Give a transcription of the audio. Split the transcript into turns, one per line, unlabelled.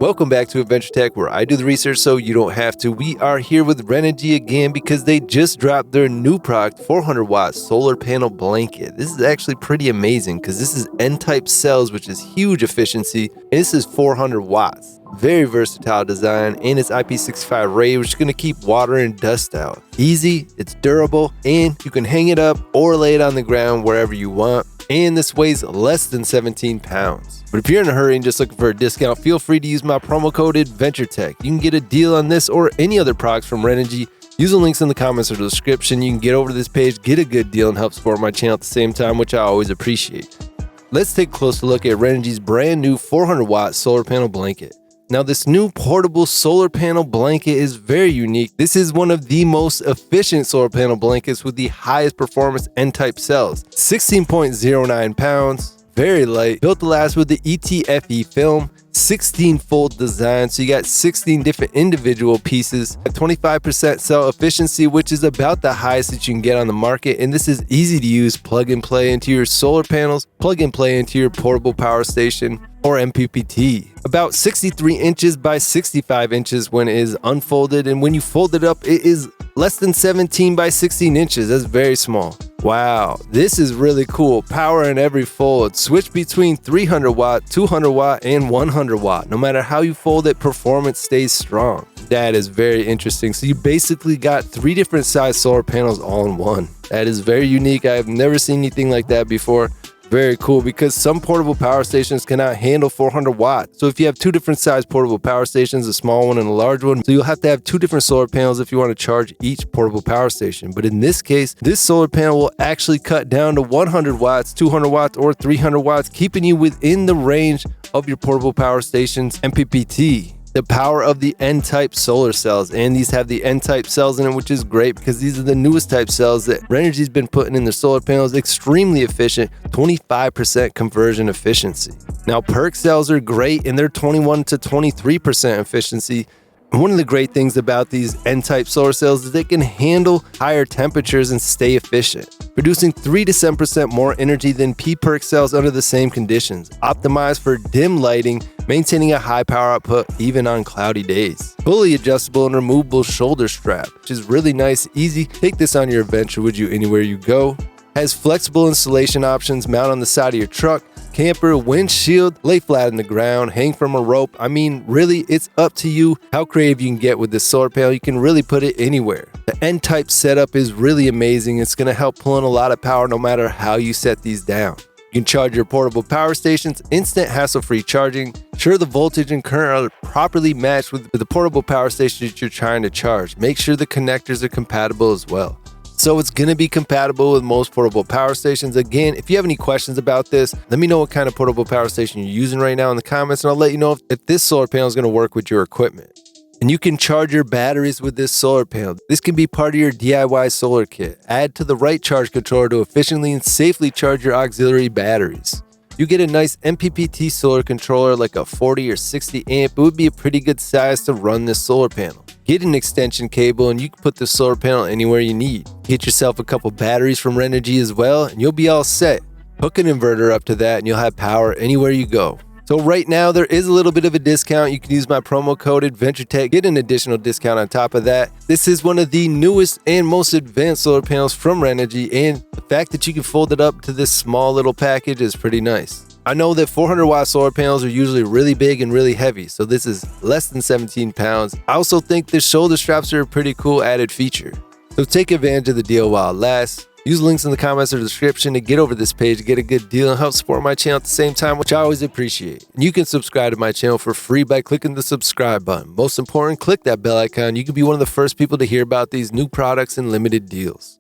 Welcome back to Adventure Tech, where I do the research so you don't have to. We are here with RENOGY again because they just dropped their new product, 400 watt solar panel blanket. This is actually pretty amazing because this is N-type cells, which is huge efficiency, and this is 400 watts. Very versatile design, and it's IP65 rated, which is going to keep water and dust out. Easy, it's durable, and you can hang it up or lay it on the ground wherever you want. And this weighs less than 17 pounds. But if you're in a hurry and just looking for a discount, feel free to use my promo code ADVENTURETECH. You can get a deal on this or any other products from RENOGY. Use the links in the comments or the description. You can get over to this page, get a good deal, and help support my channel at the same time, which I always appreciate. Let's take a closer look at RENOGY's brand new 400 watt solar panel blanket. Now, this new portable solar panel blanket is very unique. This is one of the most efficient solar panel blankets with the highest performance N-type cells. 16.09 pounds, very light, built to last with the ETFE film, 16-fold design, so you got 16 different individual pieces, at 25% cell efficiency, which is about the highest that you can get on the market, and this is easy to use, plug and play into your solar panels, plug and play into your portable power station, or MPPT. About 63 inches by 65 inches when it is unfolded, and when you fold it up, it is less than 17 by 16 inches. That's very small. Wow, this is really cool. Power in every fold. Switch between 300 watt, 200 watt, and 100 watt. No matter how you fold it, performance stays strong. That is very interesting. So you basically got 3 different size solar panels all in one. That is very unique. I have never seen anything like that before. Very cool, because some portable power stations cannot handle 400 watts. So if you have 2 different size portable power stations, a small one and a large one, so you'll have to have 2 different solar panels if you want to charge each portable power station. But in this case, this solar panel will actually cut down to 100 watts, 200 watts, or 300 watts, keeping you within the range of your portable power station's MPPT. The power of the N-type solar cells, and these have the N-type cells in it, which is great because these are the newest type cells that RENOGY's been putting in their solar panels. Extremely efficient, 25% conversion efficiency. Now, PERC cells are great, and they're 21 to 23% efficiency. And one of the great things about these N-type solar cells is they can handle higher temperatures and stay efficient, producing 3 to 7% more energy than P-PERC cells under the same conditions, optimized for dim lighting, maintaining a high power output even on cloudy days. Fully adjustable and removable shoulder strap, which is really nice, easy. Take this on your adventure with you anywhere you go. Has flexible installation options, mount on the side of your truck, camper, windshield, lay flat on the ground, hang from a rope. I mean, really, it's up to you how creative you can get with this solar panel. You can really put it anywhere. The N-type setup is really amazing. It's going to help pull in a lot of power no matter how you set these down. You can charge your portable power stations, instant hassle-free charging. Sure, the voltage and current are properly matched with the portable power station that you're trying to charge. Make sure the connectors are compatible as well. So it's going to be compatible with most portable power stations. Again, if you have any questions about this, let me know what kind of portable power station you're using right now in the comments, and I'll let you know if this solar panel is going to work with your equipment. And you can charge your batteries with this solar panel. This can be part of your DIY solar kit. Add to the right charge controller to efficiently and safely charge your auxiliary batteries. You get a nice MPPT solar controller like a 40 or 60 amp. It would be a pretty good size to run this solar panel. Get an extension cable and you can put the solar panel anywhere you need. Get yourself a couple batteries from RENOGY as well and you'll be all set. Hook an inverter up to that and you'll have power anywhere you go. So right now there is a little bit of a discount. You can use my promo code ADVENTURETECH, get an additional discount on top of that. This is one of the newest and most advanced solar panels from RENOGY, and the fact that you can fold it up to this small little package is pretty nice. I know that 400 watt solar panels are usually really big and really heavy, so this is less than 17 pounds. I also think the shoulder straps are a pretty cool added feature. So take advantage of the deal while it lasts. Use links in the comments or the description to get over this page, get a good deal, and help support my channel at the same time, which I always appreciate. And you can subscribe to my channel for free by clicking the subscribe button. Most important, click that bell icon. You can be one of the first people to hear about these new products and limited deals.